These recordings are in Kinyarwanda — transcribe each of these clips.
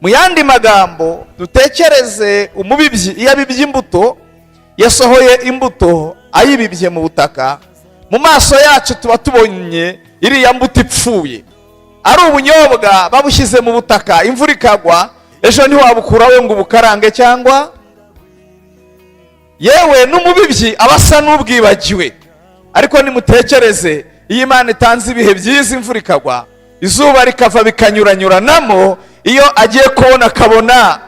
Mu yandi magambo dutekereze umubibyi iyo abibye imbuto, yasohoye imbuto ayibibye mu butaka, mu maso yacu tuba tubonye iriya mbuto ipfuye. Ari ubunyobwa babushyize mu butaka, imvura ikagwa, ejo ntiwabukuraho ngo ubukarange, cyangwa yewe n'umubibyi aba asa n'ubwibagiwe. Ariko nimutekereze iyo Imana itanze ibihe byiza, imvura ikagwa, izuba rikava bikanyuranyuranamo, iyo agiye kubona akabona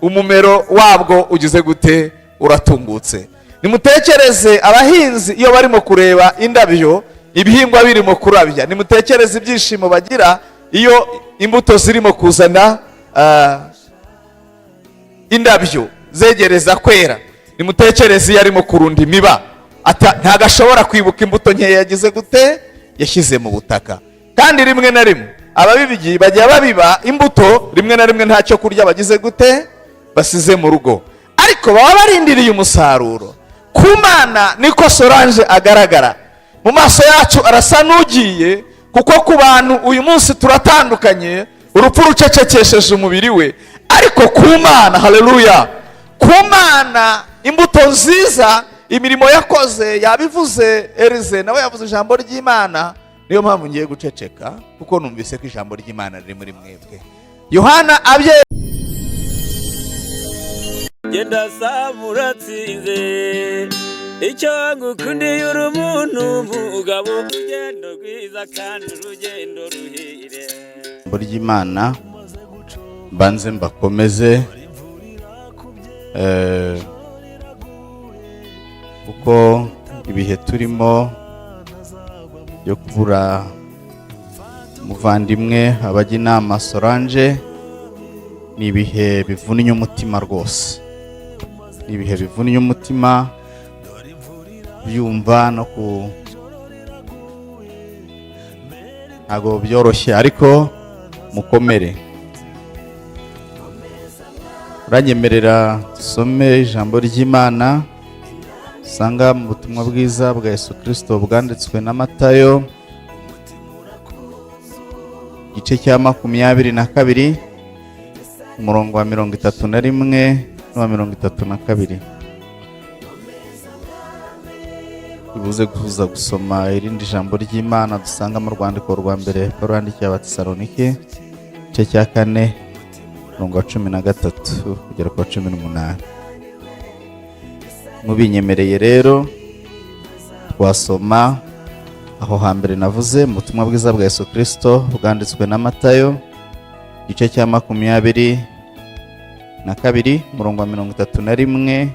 umumero wabwo ugize gute, uratungutse. Nimutekereze abahinzi iyo barimo kureba indabyo, ibihingwa birimo kurabya, nimutekereze ibyishimo bagira iyo imbuto zirimo kuzana indabyo zegereza kwera. Nimutekereze iyo arimo kurunda imiba, ntago ashobora kwibuka imbuto nkeya yagize gute, yashyize mu butaka. Kandi rimwe na rimwe ababibyi bajya babiba imbuto, rimwe na rimwe ntacyo kurya bagize gute, basize mu rugo, ariko baba barindiriye umusaruro. Ku Mana niko Solange agaragara, mu maso yacu arasa n'ugiye, kuko ku bantu uyu munsi turatandukanye, urupfu rucecekesheje umubiri we, ariko ku Mana, haleluya, ku Mana imbuto nziza, imirimo yakoze yabivuze. Elize nawe yavuze ijambo ry'Imana, niyo mpamvu ngiye guceceka, kuko numvise ko ijambo ry'Imana riri muri mwebwe. Yohana abye genda samura tsinze, icyo ngukundiye uri umuntu mugabo, urugendo rwiza kandi urugendo ruhire. Ijambo ry'Imana banze mbakomeze, kuko ibihe turimo yo kubura umuvandimwe abajya inama Solange ni ibihe bivunnye umutima rwose, ni ibihe bivunnye umutima byumva no ntago byoroshye, ariko mukomere. Uranyemerera dusome ijambo ry'Imana usanga mu butumwa bwiza bwa Yesu Kristo bwanditswe na Matayo, igice cya 22, umurongo wa 31 n'uwa 32. Bibuze kuza gusoma irindi jambo ry'Imana dusanga mu rwandiko rwa mbere Pawulo yandikiye Abatesalonike, igice cya 4, umurongo wa 13 kugera ku wa 18. Mubinyemereye rero twasoma aho hambere navuze mu butumwa bwiza bwa Yesu Kristo bwanditswe na Matayo, igice cya 22, umurongo wa 31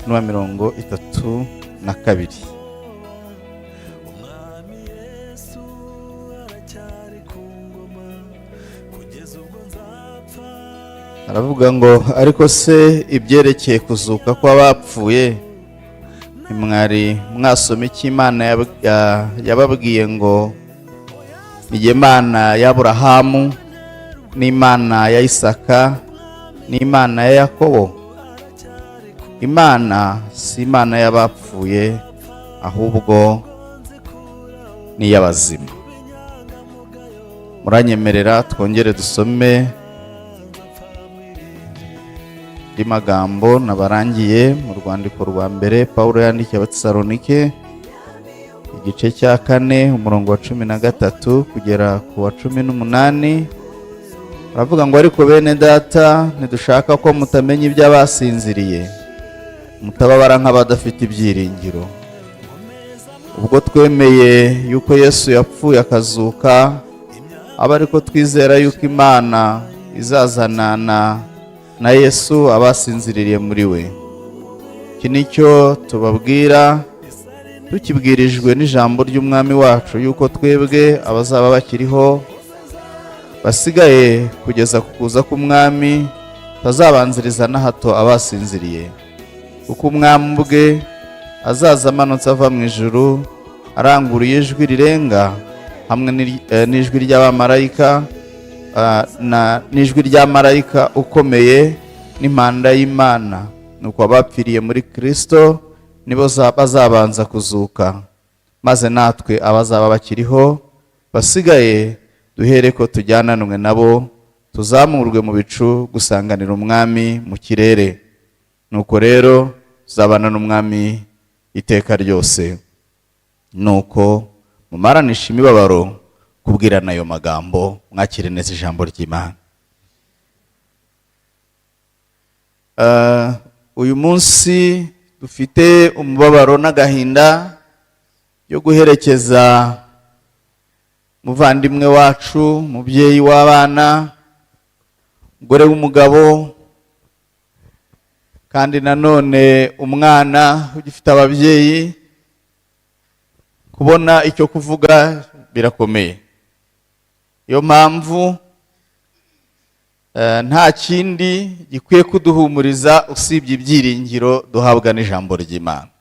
n'uwa 32. Aravuga ngo, ariko se ibyerekeye kuzuka kw'abapfuye ntimwari mwasoma icyo Imana yababwiye ngo ni Imana ya Aburahamu n'Imana ya Isaka n'Imana ya Yakobo? Imana si Imana y'abapfuye, ahubwo ni iy'abazima. Muranyemerera twongere dusome magambo nabarangiye mu rwandiko rwa mbere Pawulo yandikiye Abatesalonike, igice cya 4, umurongo wa 13 kugera ku wa 18. Aravuga ngo, ariko bene data, ntidushaka ko mutamenya iby'abasinziriye, mutababara nk'abadafite ibyiringiro. Ubwo twemeye yuko Yesu yapfuye akazuka, aba ariko twizera yuko Imana izazanana na Yesu abasinziriye muri we. Iki nicyo tubabwira, tukibwirijwe n'ijambo ry'Umwami wacu, yuko twebwe abazaba bakiriho basigaye kugeza ku kuza k'Umwami tazabanziriza na hato abasinziriye. Kuko Umwami ubwe azaza amanutse ava mu ijuru, aranguruye ijwi rirenga, hamwe n'ijwi ry'abamarayika n'ijwi rya marayika ukomeye n'impanda y'Imana. Nuko abapfiriye muri Kristo nibo bazabanza kuzuka, maze natwe abazaba bakiriho basigaye duhere ko tujyananwe nabo tuzamurwe mu bicu gusanganira umwami mu kirere. Nuko rero tuzabana n'umwami iteka ryose. Nuko mumaranisha imibabaro kubwirana ayo magambo, mwakire neza ijambo ry'Imana. Uyu munsi dufite umubabaro n'agahinda yo guherekeza muvandimwe wacu, mubyeyi w'abana, umugore w'umugabo, kandi nanone umwana ugifite ababyeyi. Kubona icyo kuvuga birakomeye. Iyo mpamvu nta kindi gikwiye kuduhumuriza usibye ibyiringiro duhabwa n'ijambo ry'Imana.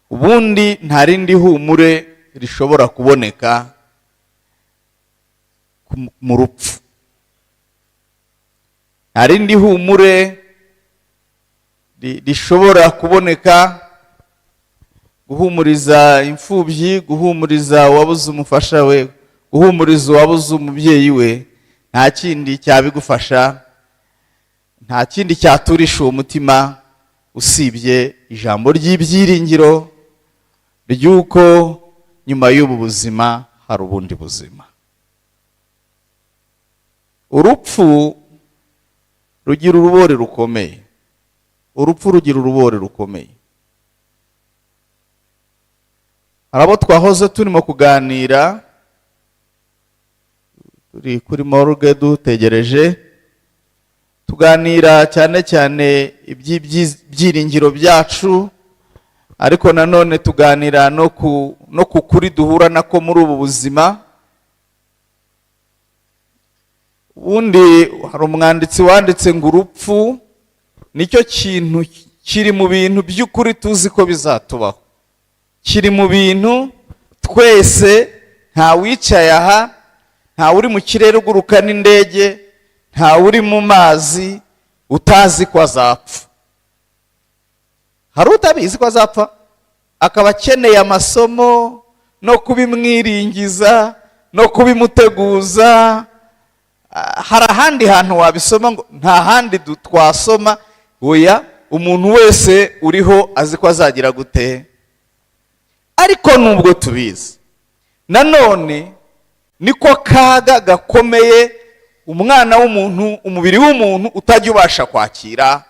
Ubundi nta rindi humure rishobora kuboneka mu rupfu. Nta rindi humure rishobora kuboneka guhumuriza imfubyi, guhumuriza uwabuze umufasha we, guhumuriza uwabuze umubyeyi we. Nta kindi cyabigufasha, nta kindi cyaturisha uwo mutima usibye ijambo ry'ibyiringiro ry'uko nyuma y'ubu buzima hari ubundi buzima. Urupfu rugira urubori rukomeye. Urupfu rugira urubori rukomeye. Hari abo twahoze turimo kuganira, turi kuri morgue dutegereje, tuganira cyane cyane iby'ibyiringiro byacu, ariko nanone tuganira no ku kuri duhura nako muri ubu buzima. Ubundi hari umwanditsi wanditse ngo urupfu nicyo kintu kiri mu bintu by'ukuri tuzi ko bizatubaho. Kiri mu bintu twese, nta wicaye aha, nta uri mu kirere uguruka n'indege, nta uri mu mazi utazi ko azapfa. Hari utabizi ko azapfa akaba akeneye amasomo no kubimwiringiza no kubimuteguza. Hari ahandi hantu wabisoma ngo nta handi twasoma. Oya, umuntu wese uriho azi ko azagira gute. Ariko nubwo tubizi, nanone niko kaga gakomeye umwana w'umuntu, umubiri w'umuntu utajya ubasha kwakira.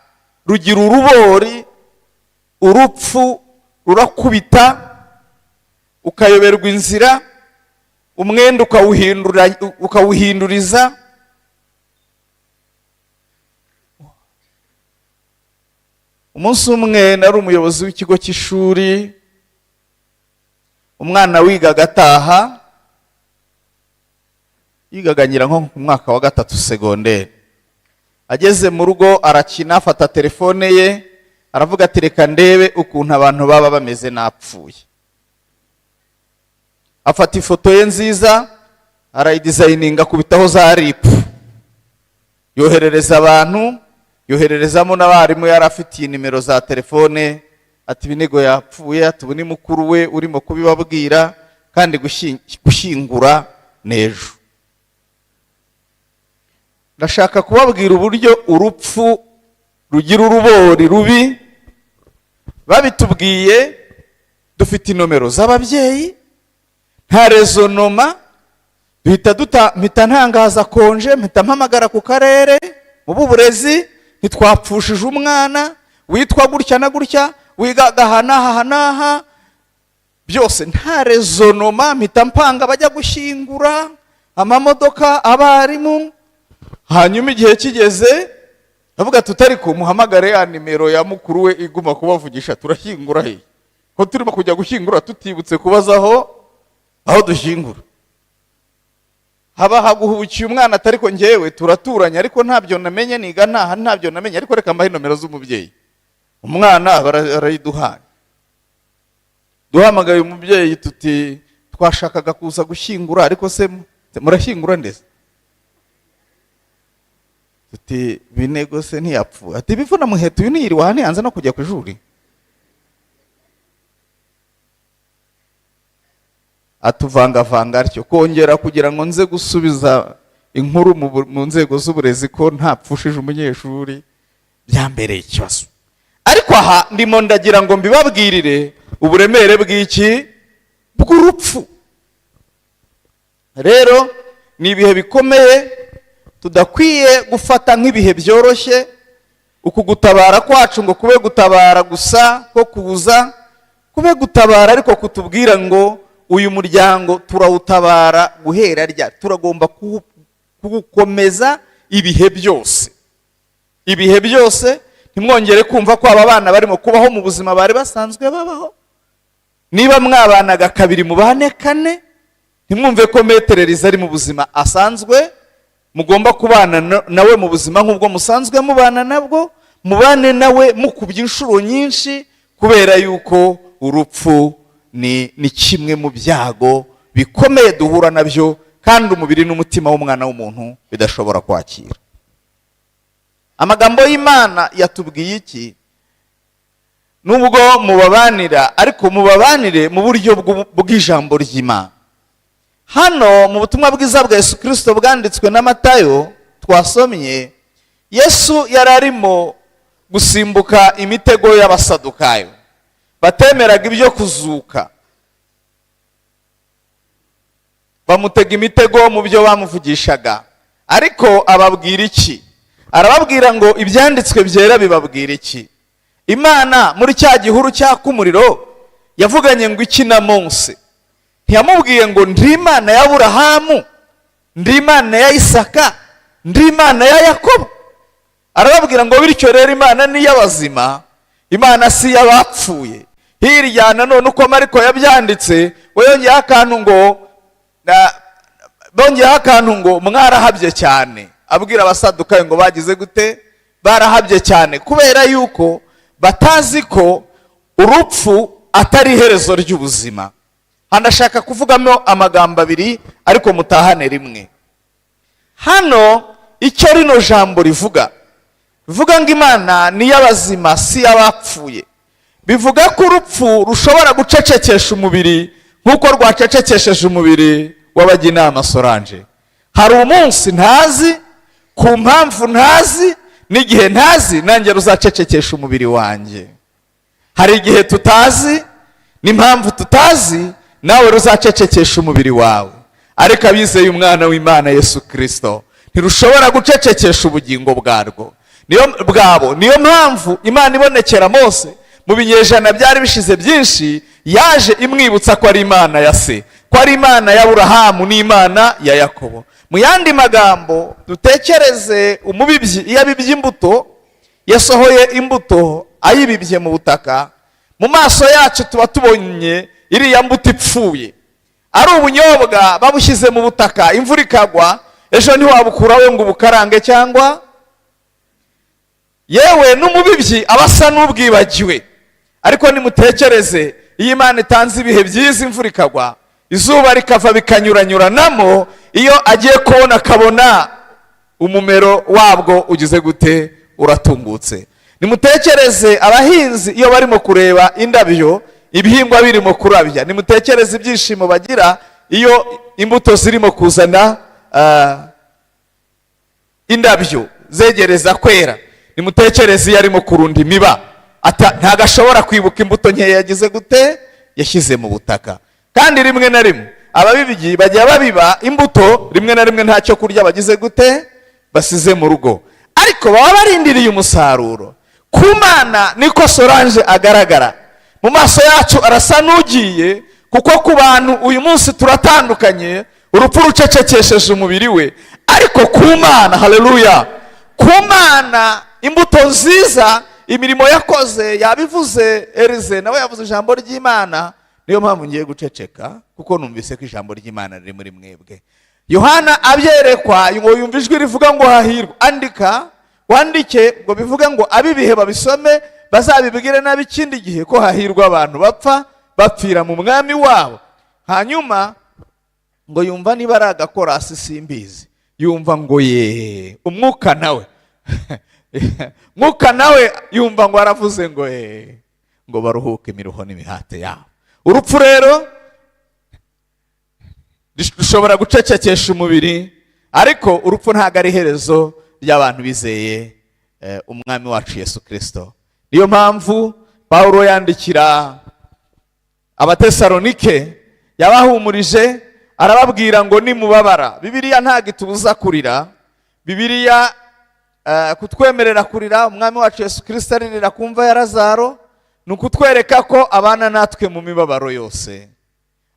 Rugira urubori, urupfu rurakubita, ukayoberwa inzira, umwenda ukawuhinduriza. Umunsi umwe nari umuyobozi w'ikigo cy'ishuri, umwana wigaga ataha, yigaga ngira nko mu mwaka wa 3 segonderi. Ageze mu rugo arakina, afata telefone ye, aravuga ati reka ndebe ukuntu abantu baba bameze napfuye. Afata ifoto ye nziza, arayidesigninga kubitaho za RIP, yoherereza abantu, yohererezamo n'abarimu yari afitiye nimero za telefone, ati binego yapfuye, ati ubu ni mukuru we urimo kubibabwira, kandi gushyingura n'ejo. Ndashaka kubabwira uburyo urupfu rugira urubori rubi. Babitubwiye dufite inomero z'ababyeyi, nta rezonoma, mpita ntangaza konje, mpita mpamagara ku karere mu b'uburezi, ntitwapfushije umwana witwa gutya na gutya, wigaga aha n'aha, byose nta rezonoma. Mpita mpanga bajya gushyingura, amamodoka, abarimu. Hanyuma igihe kigeze, avuga tutari ko muhamagare ya nimero ya mukuru we iguma kubavugisha, turashyingura he ko turimo kujya gushyingura tutibutse kubazaho aho dushyingura. Haba haguhukiye umwana, atari ko ngewe turaturanye ariko ntabyo namenye, niga ntabyo namenye, ariko reka mbahe nomero z'umubyeyi. Umwana arayiduhaye. Duhamagaye umubyeyi tuti twashakaga kuza gushyingura, ariko se murashyingura ndetse? Tuti binego se ntiyapfuye. Ati bivuna muheto, uyu niyiri wahani hanze no kujya ku ishuri. Atuvangavanga atyo kongera kugira ngo nze gusubiza inkuru mu nzego z'uburezi ko ntapfushije umunyeshuri, byambereye ikibazo. Ariko aha ndimo ndagira ngo mbibabwirire uburemere bw'iki, bw'urupfu. Rero ni ibihe bikomeye tudakwiye gufata nk'ibihe byoroshye. Uku gutabara kwacu ngo kube gutabara gusa ko kuza, kube gutabara ariko kutubwira ngo uyu muryango turawutabara guhera rya, turagomba kugukomeza ibihe byose. Ibihe byose ntimwongere kumva ko aba bana barimo kubaho mu buzima bari basanzwe babaho. Niba mwabanaga kabiri mubane kane, ntimwumve ko metereriza ari mu buzima asanzwe, mugomba kubana nawe mu buzima nk'ubwo musanzwe mubana nabwo, mubane nawe mukubye inshuro nyinshi, kubera yuko urupfu ni kimwe mu byago bikomeye duhura nabyo, kandi umubiri n'umutima w'umwana w'umuntu bidashobora kwakira. Amagambo y'Imana yatubwiye iki? Nubwo mubabanira, ariko mubabanire mu buryo bw'ijambo ry'Imana. Hano mu butumwa bwiza bwa Yesu Kristo bwanditswe na Matayo twasomye, Yesu yari arimo gusimbuka imitego y'abasadukayo batemeraga ibyo kuzuka. Bamutega imitego mu byo bamuvugishaga, ariko ababwira iki? Arababwira ngo ibyanditswe byera bibabwira iki? Imana muri cya gihuru cyaka umuriro yavuganye ngo iki na Mose? Ntiyamubwiye ngo ndi Imana ya Aburahamu, ndi Imana ya Isaka, ndi Imana ya Yakobo. Arababwira ngo bityo rero Imana ni y'abazima, Imana si y'abapfuye. Hirya nanone uko Mariko yabyanditse, we yongeyeho akantu ngo mwarahabye cyane. Abwira abasadukayo ngo bagize gute? Barahabye cyane, kubera yuko batazi ko urupfu atari iherezo ry'ubuzima. Handashaka kuvugamo amagambo abiri, ariko mutahane rimwe. Hano icyo rino jambo rivuga ngo Imana ni y'abazima si y'abapfuye, bivuga ko urupfu rushobora gucecekesha umubiri nk'uko rwacecekesheje umubiri w'Abaginama Solange. Hari umunsi ntazi, ku mpamvu ntazi, n'igihe ntazi, nanjye ruzacecekesha umubiri wanjye. Hari igihe tutazi n'impamvu tutazi, nawe ruzacecekesha umubiri wawe. Ariko abizeye umwana w'Imana Yesu Kristo ntirushobora gucecekesha ubugingo bwarwo. Niyo mpamvu Imana ibonekera Mose mu binyejana byari bishize byinshi, yaje imwibutsa ko ari Imana ya se, ko ari Imana ya Aburahamu n'Imana ya Yakobo. Mu yandi magambo, dutekereze umubibyi iyo abibye imbuto, yasohoye imbuto ayibibye mu butaka, mu maso yacu tuba tubonye iriya mbuto ipfuye. Ari ubunyobwa babushyize mu butaka, imvura ikagwa, ejo ntiwabukuraho ngo ubukarange, cyangwa yewe n'umubibyi aba asa n'ubwibagiwe. Ariko nimutekereze iyo Imana itanze ibihe byiza, imvura ikagwa, izuba rikava bikanyuranyuranamo, iyo agiye kubona akabona umumero wabwo ugize gute? Uratungutse. Nimutekereze abahinzi iyo barimo kureba indabyo, ibihingwa birimo kurabya, nimutekereze ibyishimo bagira iyo imbuto zirimo kuzana indabyo zegereza kwera. Nimutekereze iyo arimo kurunda imiba, ntago ashobora kwibuka imbuto nkeya yagize gute? Yashyize mu butaka. Kandi rimwe na rimwe ababibyi bajya babiba imbuto, rimwe na rimwe ntacyo kurya bagize gute? Basize mu rugo, ariko baba barindiriye umusaruro. Ku Mana niko Solange agaragara. Mu maso yacu arasa n'ugiye, kuko ku bantu uyu munsi turatandukanye, urupfu rucecekesheje umubiri we. Ariko ku Mana, haleluya, ku Mana imbuto nziza, imirimo yakoze yabivuze. Elize nawe yavuze ijambo ry'Imana, niyo mpamvu ngiye guceceka, kuko numvise ko ijambo ry'Imana riri muri mwebwe. Yohana abyerekwa ngo yumva ijwi rivuga ngo hahirwa, andika wandike ngo bivuge ngo abibihe babisome, bazabibwire n'ab'ikindi gihe ko hahirwa abantu bapfa bapfira mu mwami wabo. Hanyuma ngo yumva niba ari agakorasi simbizi, yumva ngo ye umwuka nawe mwuka nawe yumva ngo aravuze ngo ngo baruhuke imiruho n'imihate yabo. Urupfu rero rushobora gucecekesha umubiri, ariko urupfu ntabwo ari iherezo ry'abantu bizeye umwami wacu Yesu Kristo. Niyo mpamvu Pawulo yandikira Abatesalonike yabahumurije arababwira ngo nimubabara. Bibiliya ntabwo itubuza kurira, Bibiliya kutwemerera kurira. Umwami wacu Yesu Kristo aririra kumva ya Lazaro, ni ukutwereka ko abana natwe mu mibabaro yose,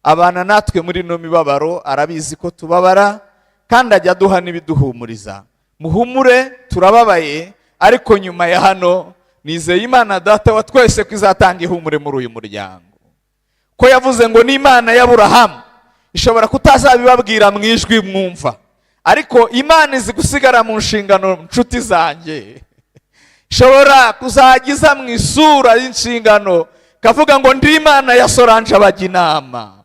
abana natwe muri no mibabaro. Arabizi ko tubabara kandi ajya aduha n'ibiduhumuriza. Muhumure, turababaye, ariko nyuma ya hano nizeye Imana Data wa twese ko izatanga ihumure muri uyu muryango, ko yavuze ngo n'Imana ya Aburahamu ishobora kutazabibabwira mu ijwi mwumva, ariko Imana izi gusigara mu nshingano. Nshuti zanjye, ishobora kuzagiza mu isura y'inshingano kavuga ngo ndi Imana ya Solange abajya inama,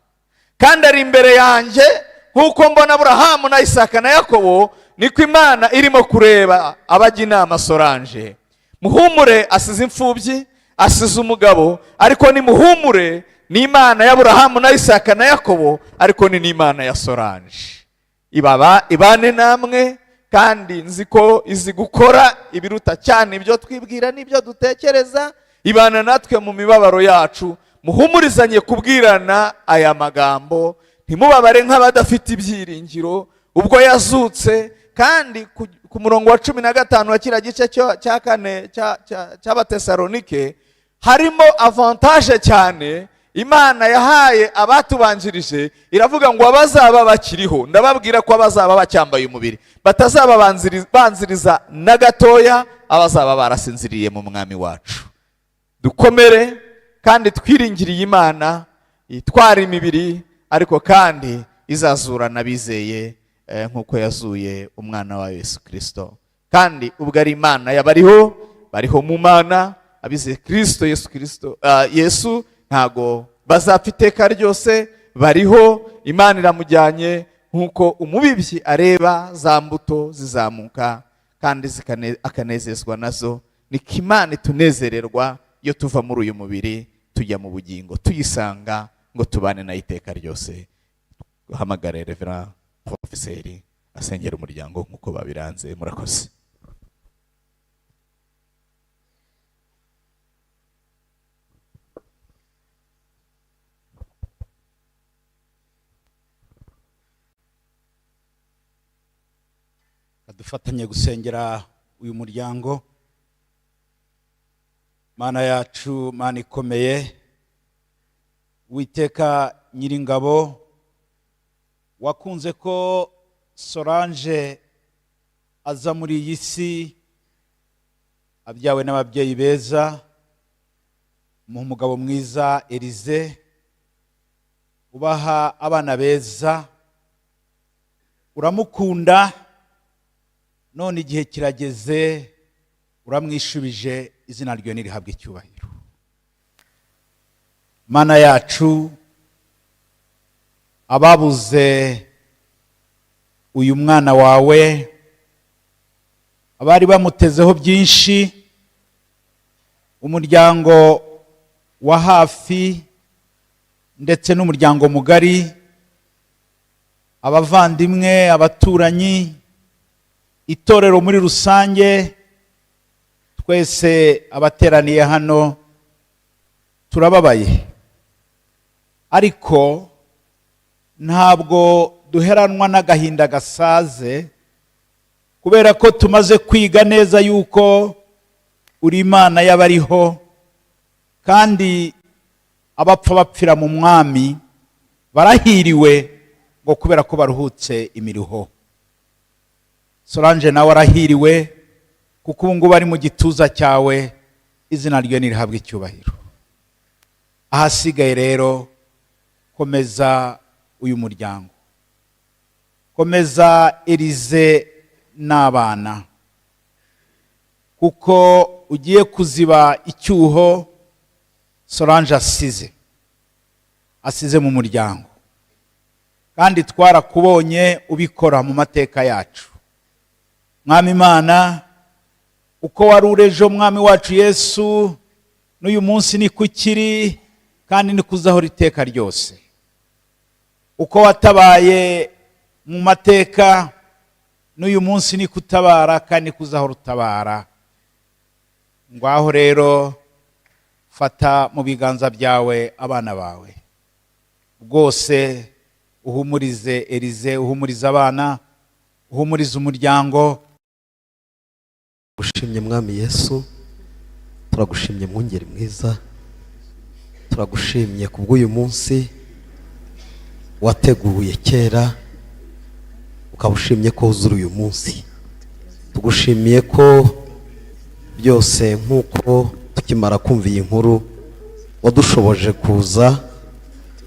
kandi ari imbere yanjye. Nk'uko mbona Aburahamu na Isaka na Yakobo, niko Imana irimo kureba abajya inama Solange. Muhumure, asize imfubyi, asize umugabo, ariko ni muhumure, ni Imana ya Aburahamu na Isaka na Yakobo, ariko ni n'Imana ya Solange. Ibane namwe, kandi nzi ko izi gukora ibiruta cyane ibyo twibwira n'ibyo dutekereza. Ibana natwe mu mibabaro yacu, muhumurizanye kubwirana aya magambo. Ntimubabare nk'abadafite ibyiringiro. Ubwo yazutse, kandi ku murongo wa 15 wa kiriya gice cya 4 cy'Abatesalonike harimo avantage cyane Imana yahaye abatubanjirije. Iravuga ngo abazaba bakiriho, ndababwira ko abazaba bacyambaye umubiri batazaba banziriza na gatoya abazaba barasinziriye mu mwami wacu. Dukomere kandi twiringiriye Imana itwara imibiri, ariko kandi izazurana bizeye nk'uko yazuye umwana wa Yesu Kristo. Kandi ubwo ari Imana bariho mu Mana, abizeye Kristo Yesu ntago bazapfa iteka ryose. Bariho, Imana iramujyanye nk'uko umubibyi areba za mbuto zizamuka kandi akanezezwa nazo. Niko Imana itunezererwa iyo tuva muri uyu mubiri tujya mu bugingo, tuyisanga ngo tubane na iteka ryose. Duhamagare Reverend Profeseri asengera umuryango nk'uko babiranze. Murakoze. Dufatanye gusengera uyu muryango. Mana yacu, Mana ikomeye, Uwiteka Nyiringabo, wakunze ko Solange aza muri iyi si abyawe n'ababyeyi beza, mu mugabo mwiza Elize, ubaha abana beza, uramukunda, none igihe kirageze uramwishubije. Izina ryo nirihabwe icyubahiro. Mana yacu, ababuze uyu mwana wawe, abari bamutezeho byinshi, umuryango wa hafi ndetse n'umuryango mugari, abavandimwe, abaturanyi, itorero muri rusange, twese abateraniye hano turababaye, ariko ntabwo duheranwa n'agahinda gasaze, kubera ko tumaze kwiga neza yuko uri Imana y'abariho, kandi abapfa bapfira mu mwami barahiriwe, ngo kubera ko baruhutse imiruho. Solange nawe arahiriwe, kuko ubu ngubu ari mu gituza cyawe. Izina ryo nirihabwe icyubahiro. Ahasigaye rero, komeza uyu muryango, komeza Elize n'abana, kuko ugiye kuziba icyuho Solange asize mu muryango, kandi twarakubonye ubikora mu mateka yacu. Mwami Imana, uko wari urejo Mwami wacu Yesu, n'uyu munsi niko ukiri, kandi niko uzahora iteka ryose. Uko watabaye mu mateka n'uyu munsi ni kutabara kandi kuzahora utabara. Ngaho rero fata mu biganza byawe abana bawe bwose, uhumurize Elize, uhumurize abana, uhumurize umuryango. Ushimye mwami Yesu, turagushimye mwungeri mwiza, turagushimye kubw'uyu munsi wateguye kera ukaba ushimye ko uzura uyu munsi. Tugushimiye ko byose nk'uko tukimara kumva iyi nkuru wadushoboje kuza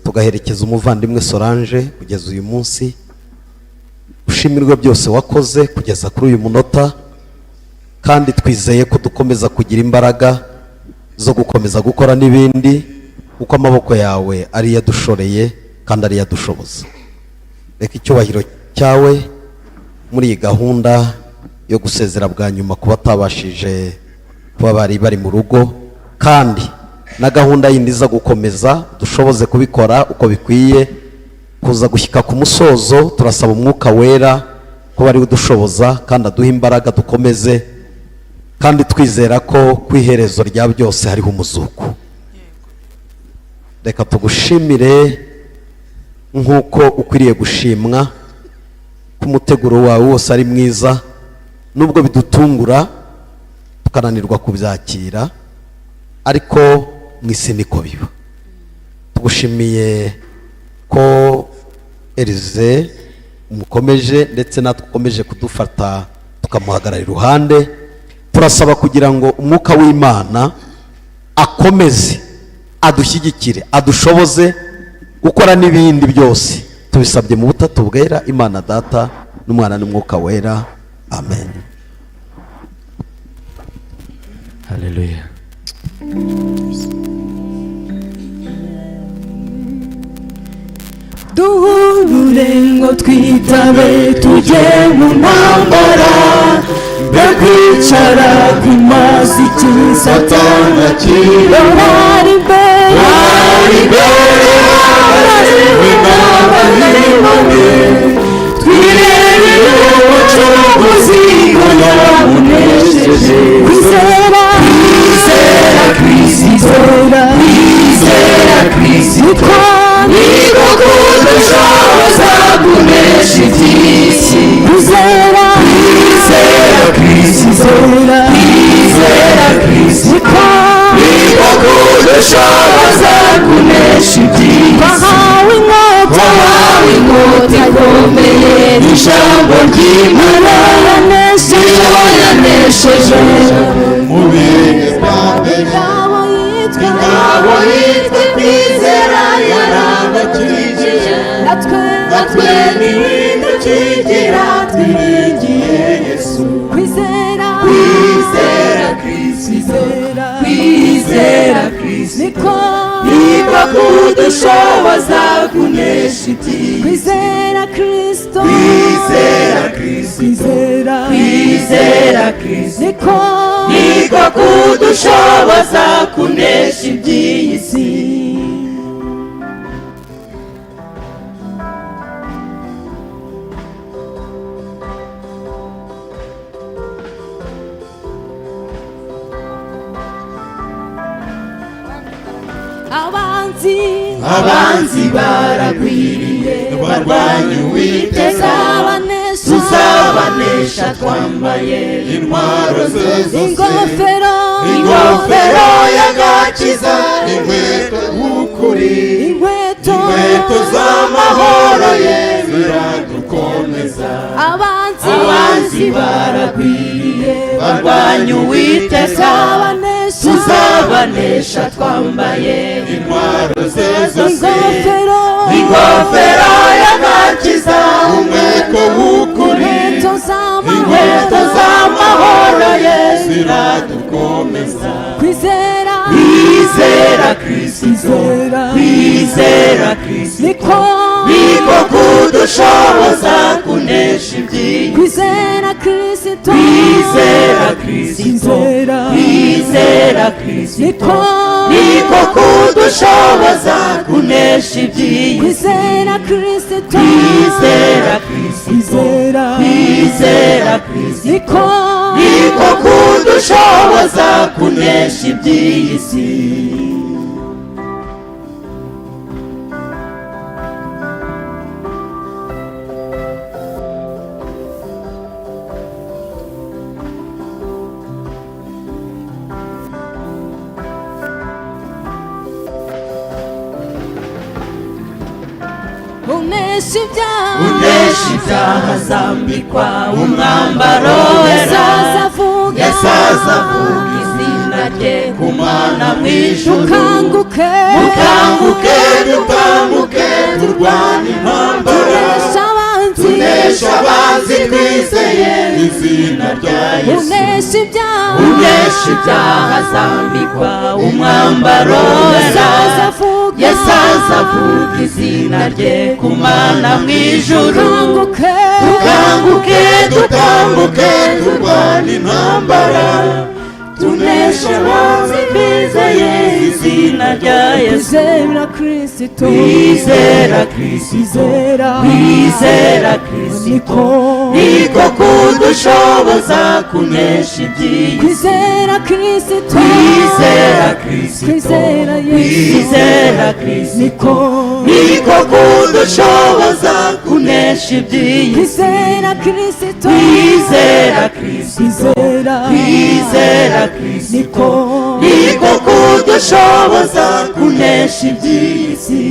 tugaherekeza umuvandimwe Solange kugeza uyu munsi. Ushimirwe byose wakoze kugeza kuri uyu munota, kandi twizeye ko dukomeza kugira imbaraga zo gukomeza gukora n'ibindi, kuko amaboko yawe ari yadushoreye kandi ari yadushoboza. Reka icyubahiro cyawe muri iyi gahunda yo gusezera bwa nyuma kuba batabashije kuba bari mu rugo, kandi na gahunda yindi iza gukomeza dushoboze kubikora uko bikwiye, kuza gushyika ku musozo. Turasaba umwuka wera ko bari udushoboza kandi aduha imbaraga dukomeze, kandi twizera ko ku iherezo rya byose hariho umuzuko. Reka tugushimire nk'uko ukwiriye gushimwa, ko umuteguro wawe wose ari mwiza, nubwo bidutungura tukananirwa kubyakira, ariko mu isi niko biba. Tugushimiye ko Elize umukomeje, ndetse natwe ukomeje kudufata tukamuhagarara iruhande. Turasaba kugira ngo umwuka w'Imana akomeze adushyigikire, adushoboze gukora n'ibindi byose. Tubisabye mu butatu bwera, Imana Data n'Umwana n'Umwuka wera. Amen. Haleluya. Duhurure ngo twitabe tujye mu ntambara, be kwicara ku mazi cy'Satani kirahari imbere twirebere umucunguzi ko yamunesheje. Kwizera Kristo, kwizera Kristo niko kudushoboza kunesha iby'isi. Kwizera Kristo, kwizera Kristo niko kudushoboza kunesha iby'isi. Bahawe inkota ikomeye n'ijambo ry'Imana, yanesheje mu bihe byawe. Ingabo yitwa kwizera yarabakijije, natwe nihindukigira twiringiye Yesu. Kwizera Kristo niko kudushoboza kunesha iby'isi. Kwizera Kristo niko kudushoboza kunesha iby'isi. Abanzi baragwiriye barwanya Uwiteka, tuzabanesha twambaye intwaro ze zose, ingofero y'agakiza, inkweto z'ukuri, inkweto z'amahoro ye ziradukomeza. Abanzi baragwiriye barwanya Uwiteka, tuzabanesha twambaye intwaro ze zose, ingofero y'agakiza, inkweto z'ukuri, inkweto z'amahoro ye ziradukomeza. Kwizera Kristo niko kudushoboza kunesha iby'isi. Kwizera Kristo niko kudushoboza kunesha iby'isi. Kwizera Kristo kwizera Kristo niko kudushoboza kunesha iby'iyi si. unesha ibyaha azambikwa umwambaro wera, Yesu azavuga izina rye ku mana mu ijuru. Mukanguke dukanguke turwane intambara, tunesha abanzi twizeye izina rya Yesu. Unesha ibyaha azambikwa umwambaro wera, Yesu azavuga izina rye ku mana mu ijuru. Dukanguke dukanguke turwane intambara, tunesha abanzi twizeye izina rya Yesu. Kwizera Kristo niko kudushoboza kunesha iby'iyi si. Kwizera Kristo niko kudushoboza kunesha iby'iyi si. Kwizera Kristo niko kudushoboza kunesha iby'iyi si.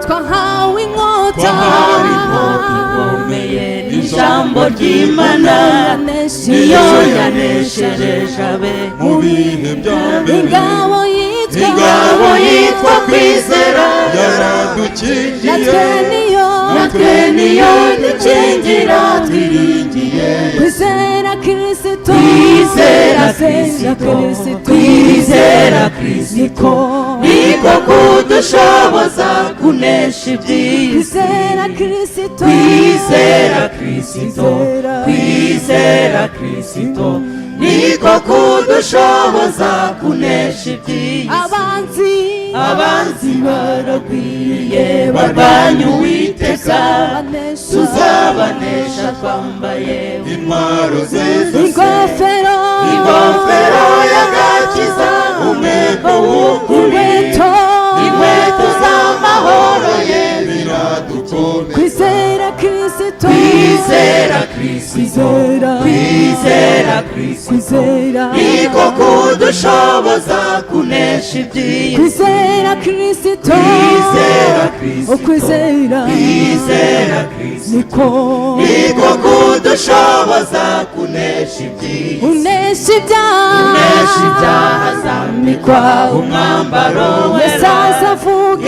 twahawe inkota ikomeye n'ijambo ry'Imana, niyo yaneshereje abe mu bihe bya mbere. Ingabo yitwa kwizera yaradukingiye, natwe niyo dukingira twiringiye. Kwizera Kristo niko kudushoboza kunesha iby'iyi si. Kwizera Kristo niko kudushoboza kunesha iby'iyi si. Abanzi baragwiriye barwanya Uwiteka, tuzabanesha twambaye intwaro ze zose. Ingofero y'agakiza, umweko w'ukuri, inkweto z'amahoro ye biradukomeza. Kwizera Kristo niko kudushoboza kunesha iby'iyi si. Kwizera Kristo niko kudushoboza kunesha iby'iyi si. Unesha ibyaha azambikwa umwambaro wera, Yesu azavuga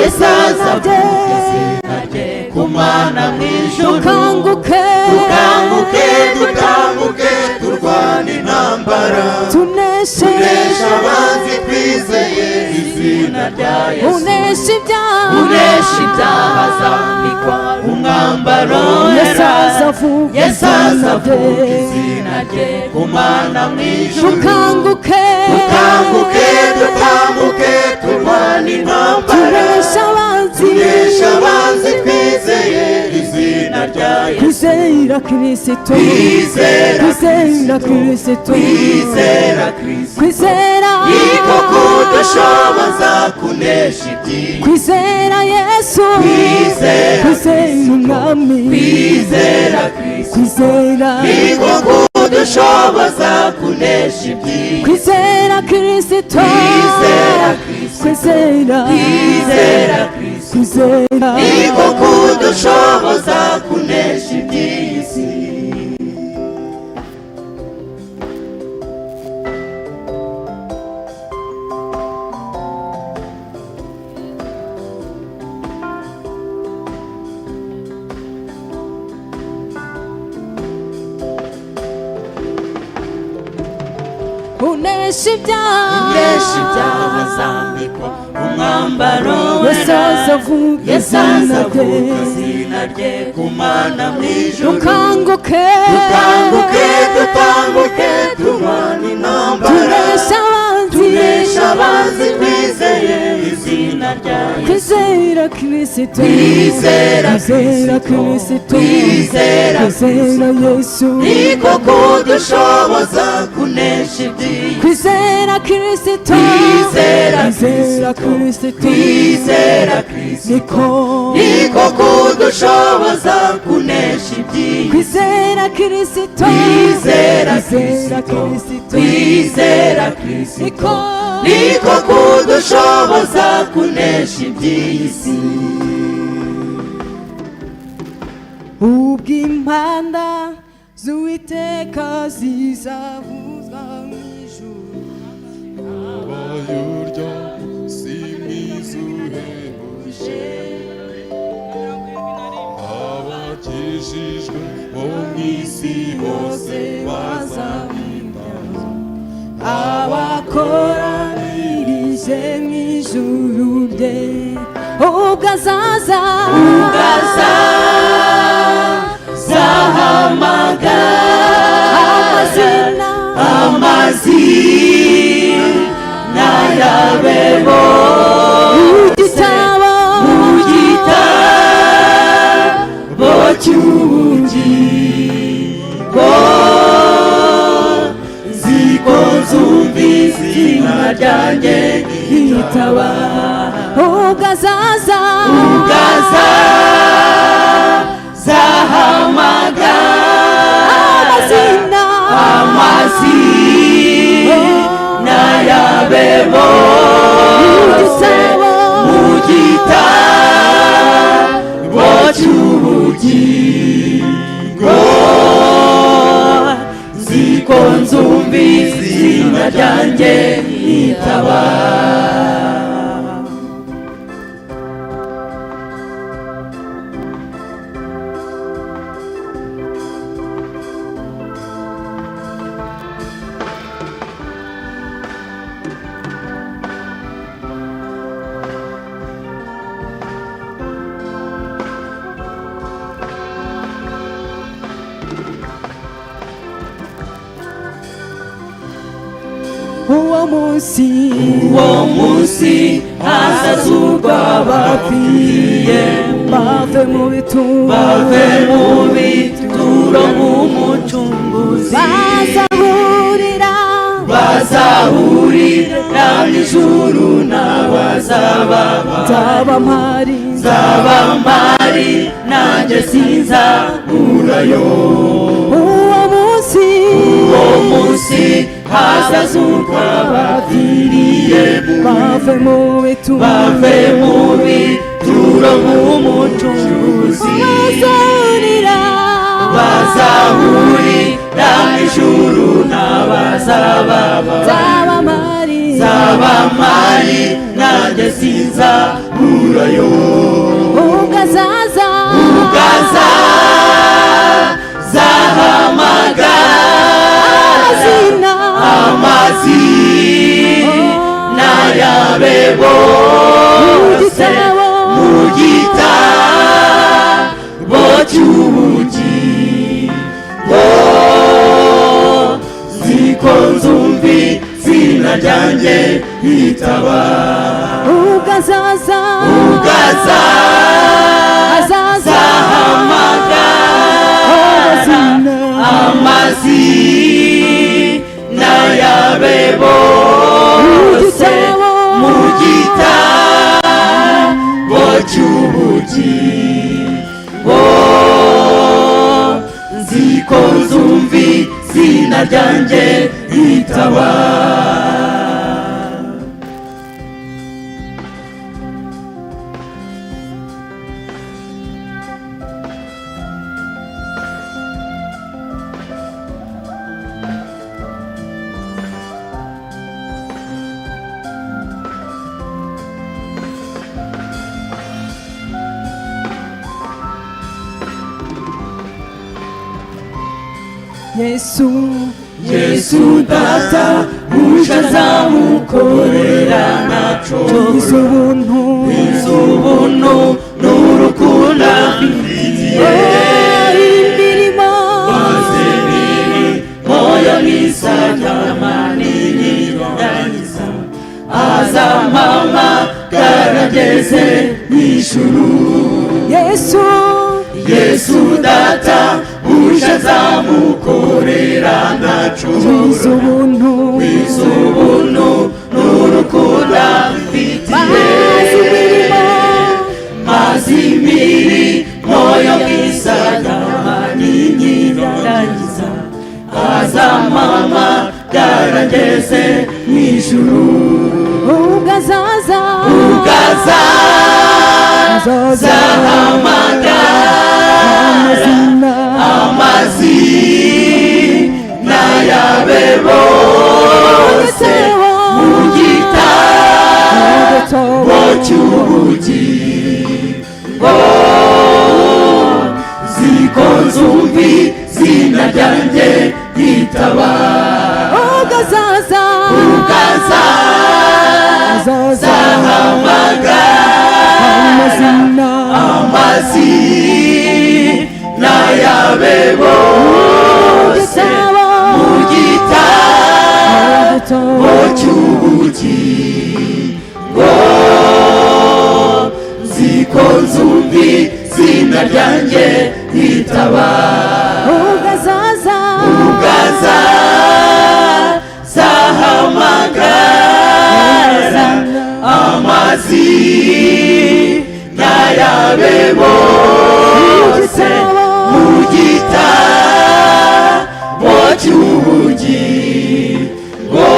izina rye ku mana mu ijuru. Dukanguke turwane intambara, tunesha abanzi twizeye izina rya Yesu. Unesha ibyaha azambikwa umwambaro wera, Yesu azavuga izina rye ku mana mu ijuru. Dukanguke turwane intambara, tunesha abanzi twizeye izina rya Yesu. Kwizera Kristo niko kudushoboza kunesha iby'iyi si. Kwizera Yesu, kwizera Kristo niko kudushoboza kunesha iby'iyi si. Kwizera Kristo niko kudushoboza kunesha iby'iyi si. unesha ibyaha azambikwa umwambaro azavuga izina rye izina rye kumana mwijuru dukanguke dutanguke turwane intambara tunesha abanzi twizeye izina rya Yesu kwizera Kristo Kwizera Kristo Kwizera Yesu niko kudushoboza kunesha iby'isi kwizera Kristo Kwizera Kristo niko kudushoboza kunesha iby'isi kwizera Kristo Kwizera Kristo niko kudushoboza kunesha iby'isi ubw'impanda z'Uwiteka zizavuzwa mu ijuru abayurya simizuhebuje abakijijwe bo mw'isi bose bazahimbaza abakoranirije mu ijuru rye ubwo azaza zahamagara amazina y'abebo mu gitabo cy'ubugingo ziko nzumva izina ryanjye yitaba ubwo azaza zahamagara amazina y'abebo mu gitabo cy'ubugingo ziko nzumva izina ryanjye yitaba uwo munsi hazazurwa abapfuye bave mu bituro nk'umucunguzi bazahurira mw'ijuru n'abazaba mpari nanjye sinzaburayo uwo munsi hazazurwa abapfiriye bave mu bituro nk'umucunguzi bazahurira mw'ijuru n'abazaba mpari nanjye sinzaburayo ubwo azaza zahamagara amazina y'abebo mu gitabo cy'ubugingo ziko nzumva izina ryanjye yitaba ubwo azaza zahamagara amazina y'abebo mu gitabo cy'ubugingo ziko nzumva izina ryanjye yitaba Yesu data uje azamukorera naco iz'ubuntu ngeze n'ijuru. Yesu data uje azamukorera ntacumuro, wiza ubuntu n'urukundo amfitiye, maze imirimo yo kwisaga ninyirangiza, azampamagara ngeze mw'ijuru. Ugazahamagara amazina yabe bose mu gitabo cy'ubugingo, ziko nzumva izina ryanjye ryitaba. Ugazahamagara amazina yabe bose mu gitabo cy'ubugingo, ziko nzumva izina ryanjye ryitaba. Ugazahamagara amazina yabe bose mu gitabo cy'ubugingo,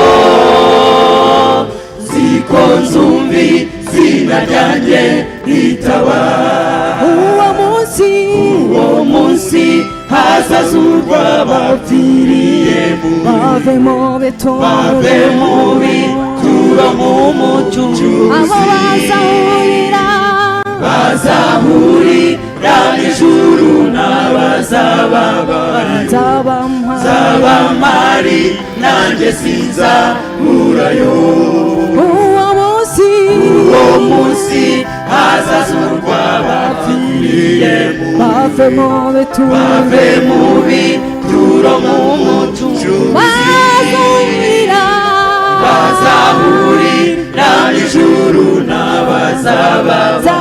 ziko nzumva izina ryanjye ryitaba. Uwo munsi hazazurwa abapfiriye bave mu bituro mu mucyo, aho bazahurira n'ijuru n'abazababara, nzabamari nanjye sinzaburayo. Uwo munsi hazazurwa abapfiriye bave mu bituro mu mucunguzi, bazahurira n'ijuru n'abazababara,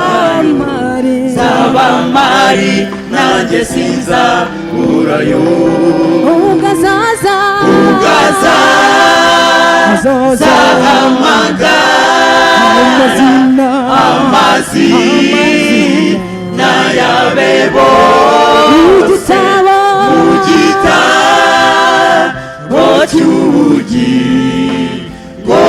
nzabamari nanjye sinzaburayo. Ugazahamagara amazina yabe bose mu gitabo cy'ubugingo,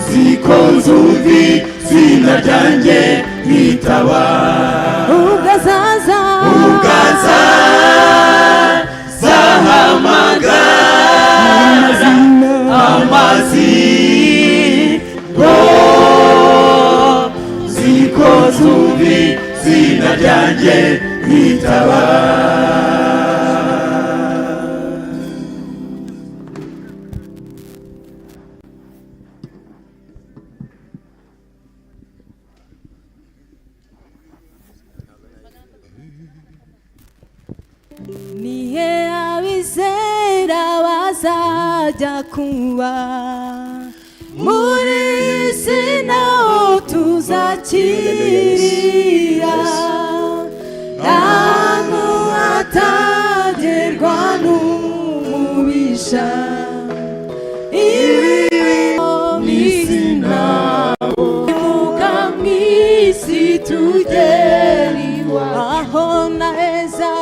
ziko nzumva izina ryanjye ryitaba. Ugazahamagara amazina, ziko nzumva izina ryanjye ryitaba. nihe abizera bazajya kuba muri isi naho tuzakirira, ahantu hatagerwa n'umubisha, ibibi n'isi naho imuka mw'isi tugera iwacu, aho naheza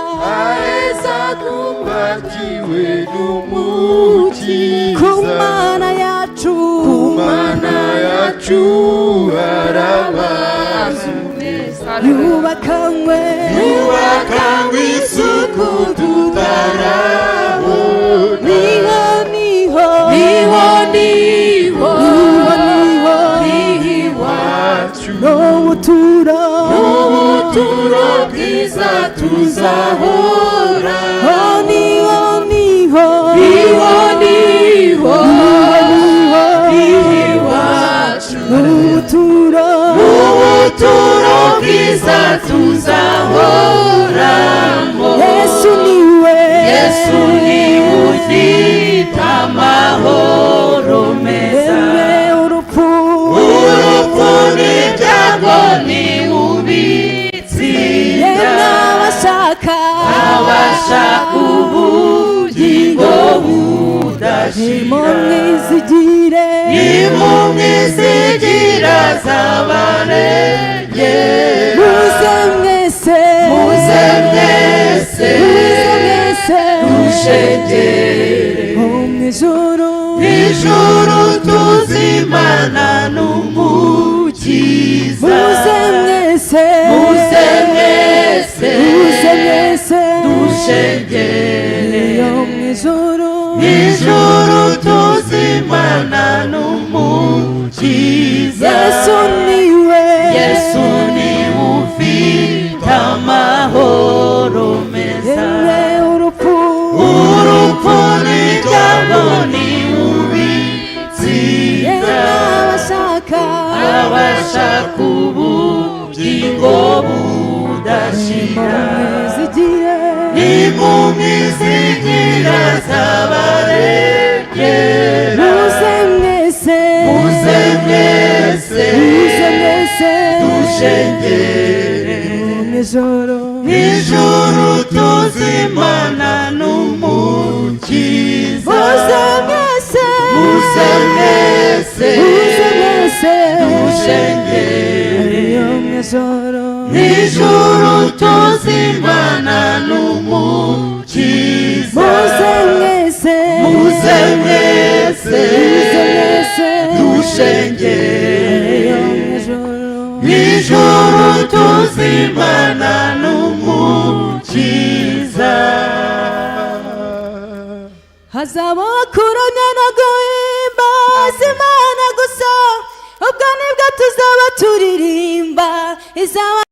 twubakiwe n'umukiza, ku mana yacu harabazu neza, yubakanywe isuku tutarabona, niho iwacu n'ubuturo bwiza tuzahora, niho iwacu n'ubuturo bwiza tuzahoramo. Yesu niwe ufite amahoro meza, urupfu nimumwizigire nimumwizigira zabarengera muze mwese muze mwese dushengere mw'ijuru ijuru tuzimana n'umukiza muze mwese dushengere yo mw'ijuru ijuru tuzimana n'umukiza Yesu niwe ufite amahoro meza yemwe urupfu n'ibyago ntibubitsinda abashaka ubugingo budashira nimumwizigira zabarengera muze mwese dushengere ijuru tuzimana n'umukiza muze mwese dushengere ijuru tuzimana n'umukiza muze mwese dushengere ijuru tuzimana n'umukiza hazabaho kuramya no guhimbaza Imana gusa ubwo nibwo tuzaba turirimba izaba